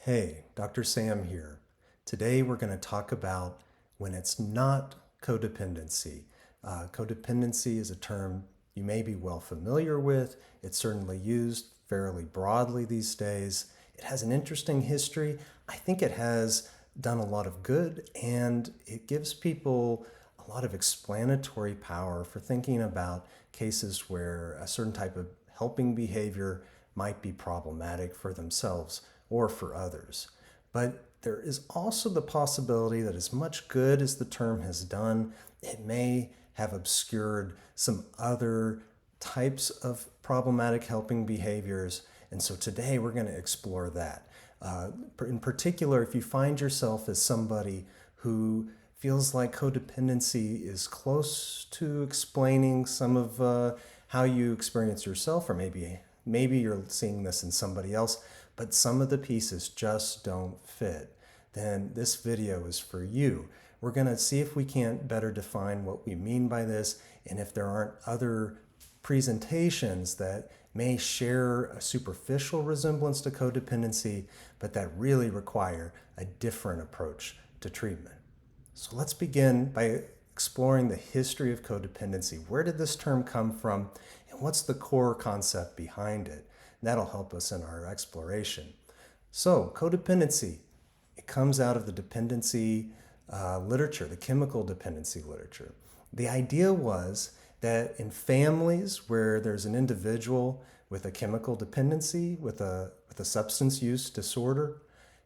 Hey, Dr. Sam here. Today we're going to talk about when it's not codependency. Codependency is a term you may be well familiar with. It's certainly used fairly broadly these days. It has an interesting history. I think it has done a lot of good, and it gives people a lot of explanatory power for thinking about cases where a certain type of helping behavior might be problematic for themselves or for others. But there is also the possibility that as much good as the term has done, it may have obscured some other types of problematic helping behaviors. And so today we're going to explore that. In particular, if you find yourself as somebody who feels like codependency is close to explaining some of how you experience yourself, or maybe you're seeing this in somebody else, but some of the pieces just don't fit, then this video is for you. We're going to see if we can't better define what we mean by this, and if there aren't other presentations that may share a superficial resemblance to codependency, but that really require a different approach to treatment. So let's begin by exploring the history of codependency. Where did this term come from, and what's the core concept behind it? That'll help us in our exploration. So codependency, it comes out of the dependency literature, the chemical dependency literature. The idea was that in families where there's an individual with a chemical dependency, with a substance use disorder,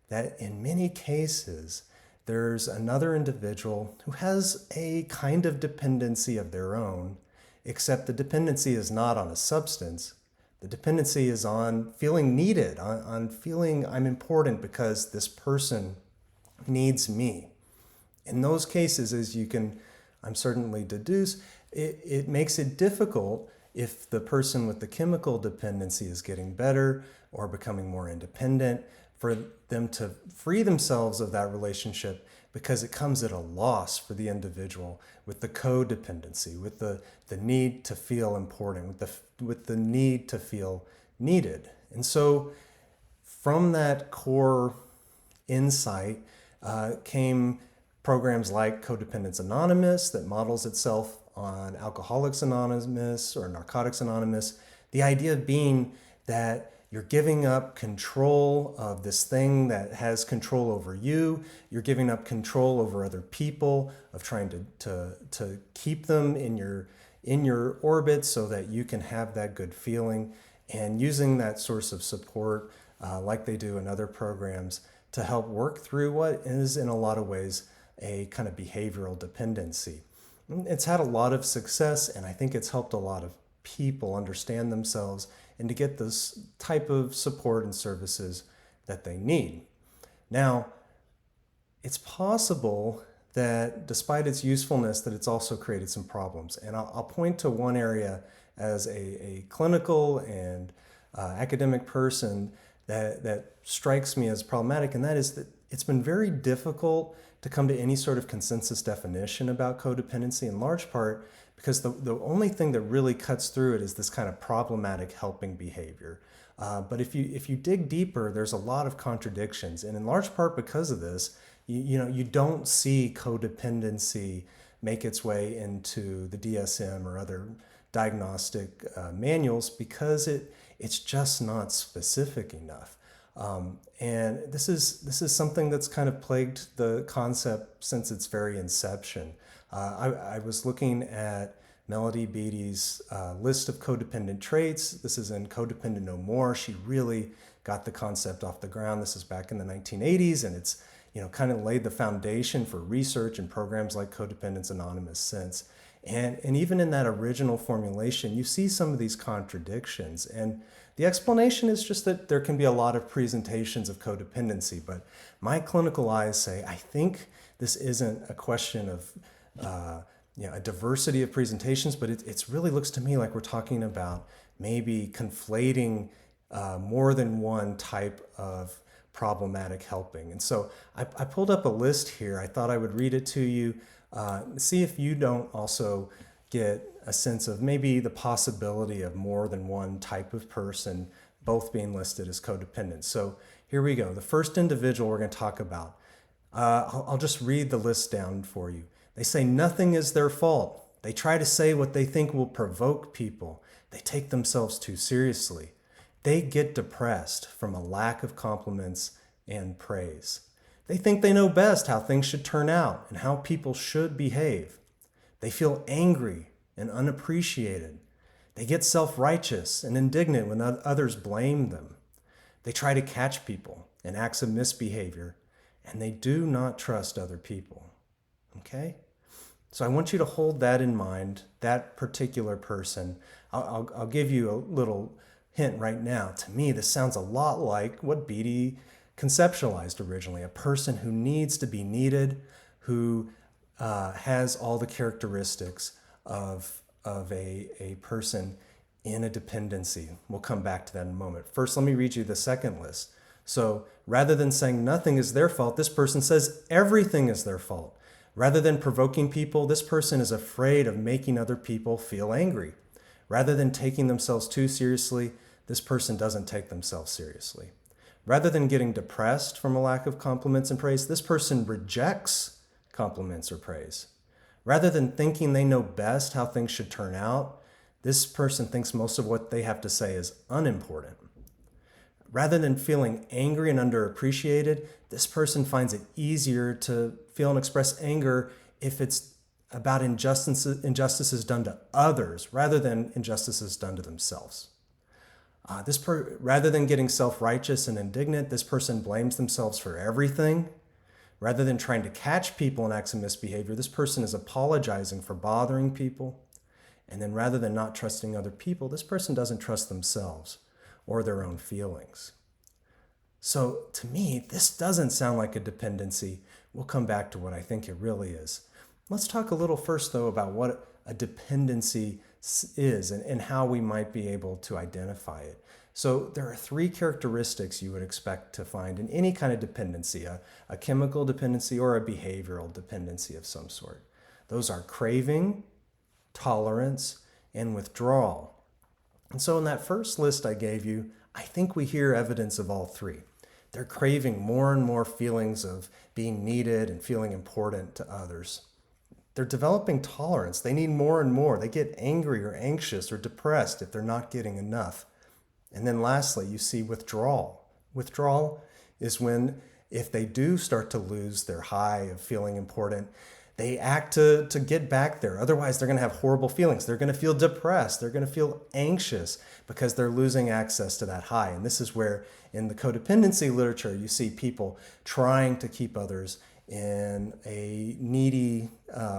that in many cases there's another individual who has a kind of dependency of their own, except the dependency is not on a substance. The dependency is on feeling needed, on feeling I'm important because this person needs me. In those cases, as you can, I'm certainly deduce, it makes it difficult if the person with the chemical dependency is getting better or becoming more independent for them to free themselves of that relationship, because it comes at a loss for the individual with the codependency, with the need to feel important, with the need to feel needed. And so from that core insight came programs like Codependence Anonymous that models itself on Alcoholics Anonymous or Narcotics Anonymous. The idea being that you're giving up control of this thing that has control over you. You're giving up control over other people, of trying to keep them in your orbit so that you can have that good feeling, and using that source of support like they do in other programs to help work through what is in a lot of ways a kind of behavioral dependency. It's had a lot of success, and I think it's helped a lot of people understand themselves and to get this type of support and services that they need. Now, it's possible that despite its usefulness, that it's also created some problems. And I'll point to one area as a clinical and academic person that strikes me as problematic, and that is that it's been very difficult to come to any sort of consensus definition about codependency, in large part because the only thing that really cuts through it is this kind of problematic helping behavior. But if you dig deeper, there's a lot of contradictions, and in large part because of this, you don't see codependency make its way into the DSM or other diagnostic manuals because it's just not specific enough. And this is something that's kind of plagued the concept since its very inception. I was looking at Melody Beattie's list of codependent traits. This is in Codependent No More. She really got the concept off the ground. This is back in the 1980s, and it's kind of laid the foundation for research and programs like Codependence Anonymous since. And even in that original formulation, you see some of these contradictions. And the explanation is just that there can be a lot of presentations of codependency, but my clinical eyes say, I think this isn't a question of a diversity of presentations, but it really looks to me like we're talking about maybe conflating more than one type of problematic helping. And so I pulled up a list here. I thought I would read it to you. See if you don't also get a sense of maybe the possibility of more than one type of person both being listed as codependent. So here we go. The first individual we're going to talk about, I'll just read the list down for you. They say nothing is their fault. They try to say what they think will provoke people. They take themselves too seriously. They get depressed from a lack of compliments and praise. They think they know best how things should turn out and how people should behave. They feel angry and unappreciated. They get self-righteous and indignant when others blame them. They try to catch people in acts of misbehavior, and they do not trust other people. Okay? So I want you to hold that in mind, that particular person. I'll give you a little hint right now. To me, this sounds a lot like what Beatty conceptualized originally, a person who needs to be needed, who has all the characteristics of a person in a dependency. We'll come back to that in a moment. First, let me read you the second list. So rather than saying nothing is their fault, this person says everything is their fault. Rather than provoking people, this person is afraid of making other people feel angry. Rather than taking themselves too seriously, this person doesn't take themselves seriously. Rather than getting depressed from a lack of compliments and praise, this person rejects compliments or praise. Rather than thinking they know best how things should turn out, this person thinks most of what they have to say is unimportant. Rather than feeling angry and underappreciated, this person finds it easier to feel and express anger if it's about injustices done to others rather than injustices done to themselves. Rather than getting self-righteous and indignant, this person blames themselves for everything. Rather than trying to catch people in acts of misbehavior, this person is apologizing for bothering people. And then rather than not trusting other people, this person doesn't trust themselves or their own feelings. So to me, this doesn't sound like a dependency. We'll come back to what I think it really is. Let's talk a little first, though, about what a dependency is and how we might be able to identify it. So there are three characteristics you would expect to find in any kind of dependency, a chemical dependency or a behavioral dependency of some sort. Those are craving, tolerance, and withdrawal. And so in that first list I gave you, I think we hear evidence of all three. They're craving more and more feelings of being needed and feeling important to others. They're developing tolerance. They need more and more. They get angry or anxious or depressed if they're not getting enough. And then lastly, you see withdrawal. Withdrawal is when, if they do start to lose their high of feeling important, they act to get back there. Otherwise, they're going to have horrible feelings. They're going to feel depressed. They're going to feel anxious because they're losing access to that high. And this is where, in the codependency literature, you see people trying to keep others in a needy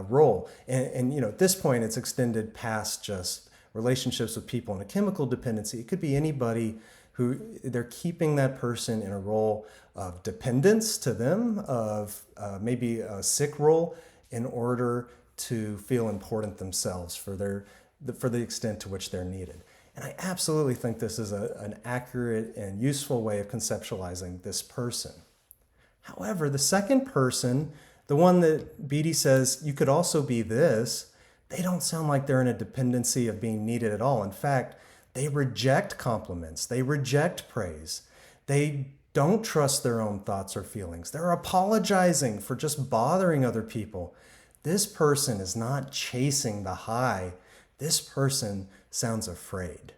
role. And at this point, it's extended past just relationships with people in a chemical dependency. It could be anybody who they're keeping that person in a role of dependence to them, of maybe a sick role, in order to feel important themselves for the extent to which they're needed. And I absolutely think this is an accurate and useful way of conceptualizing this person. However, the second person, the one that Beatty says you could also be this, they don't sound like they're in a dependency of being needed at all. In fact, they reject compliments. They reject praise. They don't trust their own thoughts or feelings. They're apologizing for just bothering other people. This person is not chasing the high. This person sounds afraid.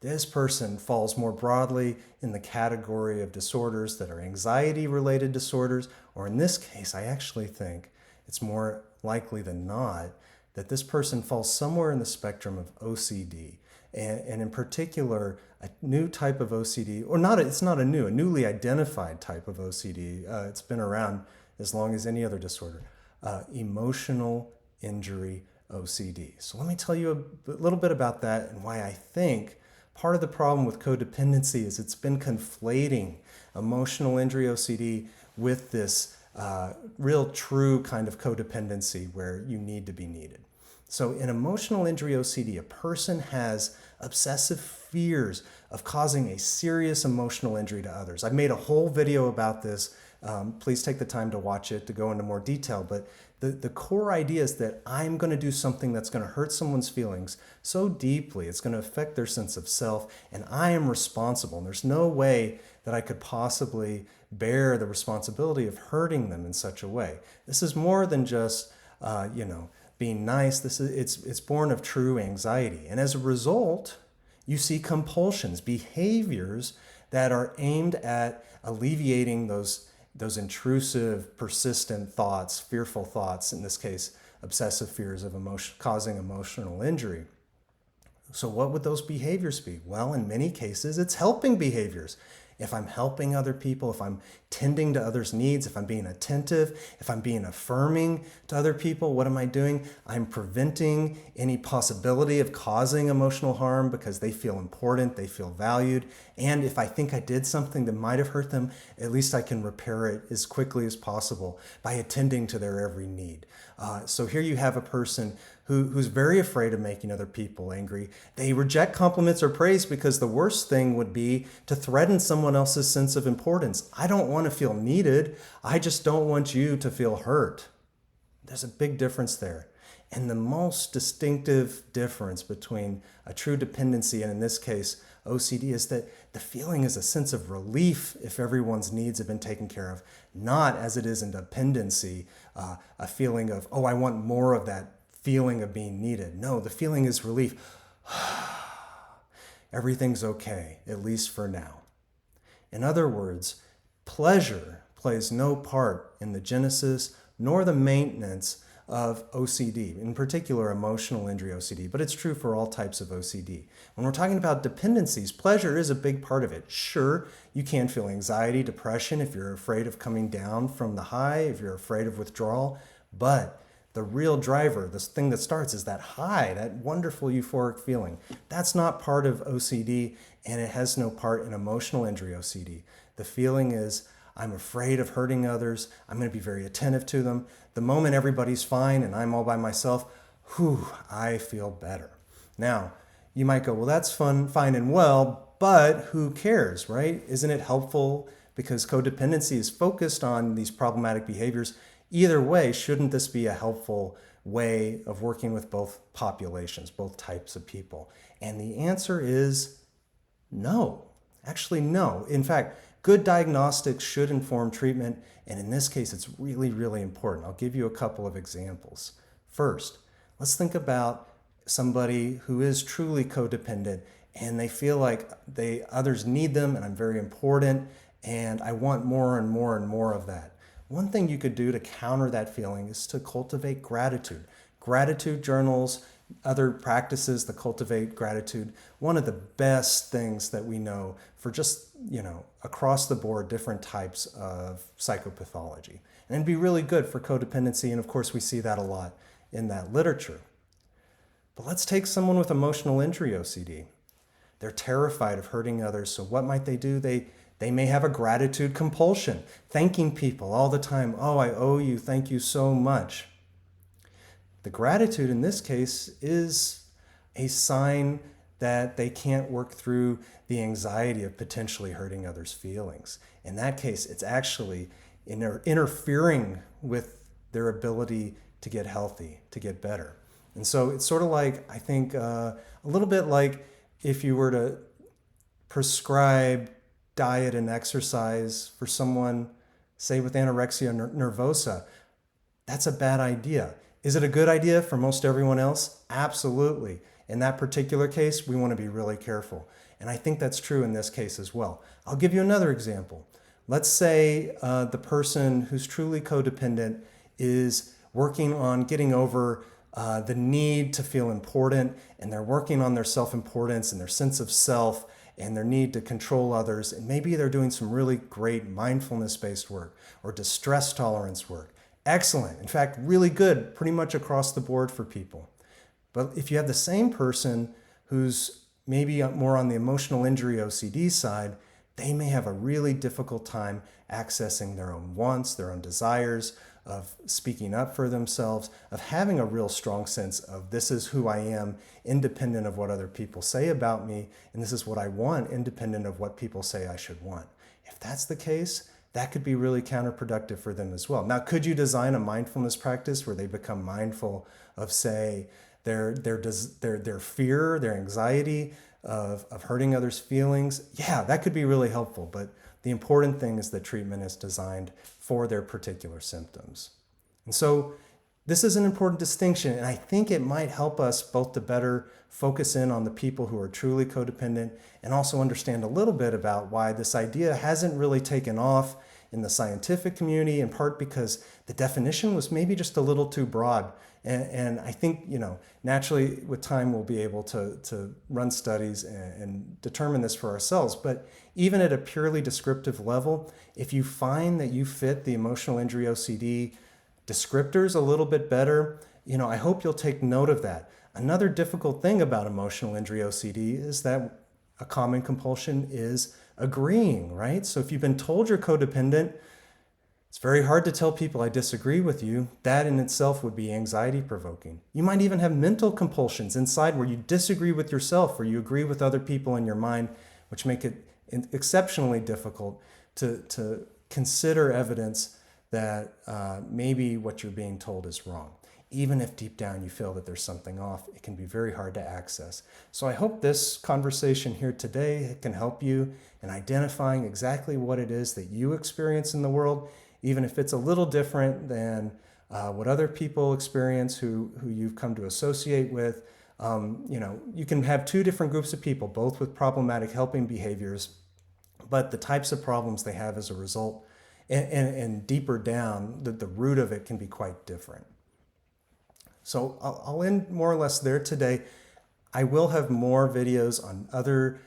This person falls more broadly in the category of disorders that are anxiety-related disorders, or in this case, I actually think it's more likely than not that this person falls somewhere in the spectrum of OCD, and in particular, a new type of OCD, or not, it's not a newly identified type of OCD. It's been around as long as any other disorder, emotional injury OCD. So let me tell you a little bit about that and why I think part of the problem with codependency is it's been conflating emotional injury OCD with this real true kind of codependency where you need to be needed. So in emotional injury OCD, a person has obsessive fears of causing a serious emotional injury to others. I've made a whole video about this Please take the time to watch it to go into more detail. But the core idea is that I'm going to do something that's going to hurt someone's feelings so deeply, it's going to affect their sense of self, and I am responsible. And there's no way that I could possibly bear the responsibility of hurting them in such a way. This is more than just, being nice. It's born of true anxiety. And as a result, you see compulsions, behaviors that are aimed at alleviating those intrusive, persistent thoughts, fearful thoughts, in this case, obsessive fears of causing emotional injury. So what would those behaviors be? Well, in many cases, it's helping behaviors. If I'm helping other people, if I'm tending to others' needs, if I'm being attentive, if I'm being affirming to other people, what am I doing? I'm preventing any possibility of causing emotional harm because they feel important, they feel valued. And if I think I did something that might have hurt them, at least I can repair it as quickly as possible by attending to their every need. So here you have a person who's very afraid of making other people angry. They reject compliments or praise because the worst thing would be to threaten someone else's sense of importance. I don't want to feel needed. I just don't want you to feel hurt. There's a big difference there. And the most distinctive difference between a true dependency and, in this case, OCD, is that the feeling is a sense of relief if everyone's needs have been taken care of, not as it is in dependency, a feeling of, oh, I want more of that feeling of being needed. No, the feeling is relief. Everything's okay, at least for now. In other words, pleasure plays no part in the genesis nor the maintenance of OCD, in particular emotional injury OCD, but it's true for all types of OCD. When we're talking about dependencies, pleasure is a big part of it. Sure, you can feel anxiety, depression if you're afraid of coming down from the high, if you're afraid of withdrawal, but the real driver, this thing that starts, is that high, that wonderful euphoric feeling. That's not part of OCD, and it has no part in emotional injury OCD. The feeling is, I'm afraid of hurting others. I'm going to be very attentive to them. The moment everybody's fine and I'm all by myself, I feel better. Now, you might go, well, that's fine and well, but who cares, right? Isn't it helpful because codependency is focused on these problematic behaviors? Either way, shouldn't this be a helpful way of working with both populations, both types of people? And the answer is no. Actually, no. In fact, good diagnostics should inform treatment, and in this case, it's really, really important. I'll give you a couple of examples. First, let's think about somebody who is truly codependent, and they feel like others need them, and I'm very important, and I want more and more and more of that. One thing you could do to counter that feeling is to cultivate gratitude. Gratitude journals, other practices that cultivate gratitude, one of the best things that we know for just, across the board, different types of psychopathology. And it'd be really good for codependency, and of course we see that a lot in that literature. But let's take someone with emotional injury OCD. They're terrified of hurting others, so what might they do? They may have a gratitude compulsion, thanking people all the time. Oh, I owe you, thank you so much. The gratitude in this case is a sign that they can't work through the anxiety of potentially hurting others' feelings. In that case, it's actually interfering with their ability to get healthy, to get better. And so it's sort of like, I think, a little bit like if you were to prescribe diet and exercise for someone, say with anorexia nervosa, that's a bad idea. Is it a good idea for most everyone else? Absolutely. In that particular case, we want to be really careful. And I think that's true in this case as well. I'll give you another example. Let's say the person who's truly codependent is working on getting over the need to feel important, and they're working on their self-importance and their sense of self and their need to control others. And maybe they're doing some really great mindfulness-based work or distress tolerance work. Excellent. In fact, really good pretty much across the board for people. But if you have the same person who's maybe more on the emotional injury OCD side, they may have a really difficult time accessing their own wants, their own desires, of speaking up for themselves, of having a real strong sense of this is who I am, independent of what other people say about me, and this is what I want, independent of what people say I should want. If that's the case, that could be really counterproductive for them as well. Now, could you design a mindfulness practice where they become mindful of, say, their fear, their anxiety of hurting others' feelings? Yeah, that could be really helpful, but the important thing is that treatment is designed for their particular symptoms. And so this is an important distinction, and I think it might help us both to better focus in on the people who are truly codependent and also understand a little bit about why this idea hasn't really taken off in the scientific community, in part because the definition was maybe just a little too broad. And I think, naturally with time we'll be able to run studies and determine this for ourselves. But even at a purely descriptive level, if you find that you fit the emotional injury OCD descriptors a little bit better, I hope you'll take note of that. Another difficult thing about emotional injury OCD is that a common compulsion is agreeing, right? So if you've been told you're codependent, it's very hard to tell people I disagree with you. That in itself would be anxiety provoking. You might even have mental compulsions inside where you disagree with yourself or you agree with other people in your mind, which make it exceptionally difficult to consider evidence that maybe what you're being told is wrong. Even if deep down you feel that there's something off, it can be very hard to access. So I hope this conversation here today can help you in identifying exactly what it is that you experience in the world, even if it's a little different than what other people experience who you've come to associate with. You can have two different groups of people, both with problematic helping behaviors, but the types of problems they have as a result and deeper down, the root of it can be quite different. So I'll end more or less there today. I will have more videos on other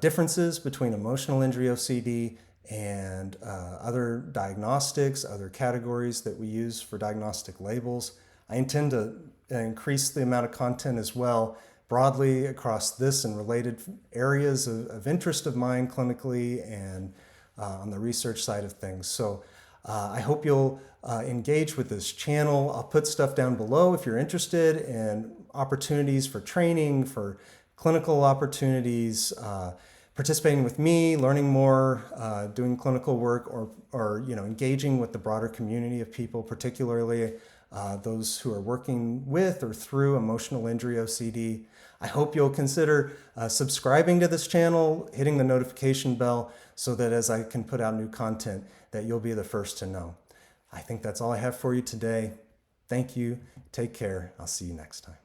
differences between emotional injury OCD and other diagnostics, other categories that we use for diagnostic labels. I intend to increase the amount of content as well broadly across this and related areas of interest of mine clinically and on the research side of things. So I hope you'll engage with this channel. I'll put stuff down below if you're interested in opportunities for training, for clinical opportunities, participating with me, learning more, doing clinical work, or engaging with the broader community of people, particularly those who are working with or through emotional injury OCD. I hope you'll consider subscribing to this channel, hitting the notification bell so that as I can put out new content, that you'll be the first to know. I think that's all I have for you today. Thank you. Take care. I'll see you next time.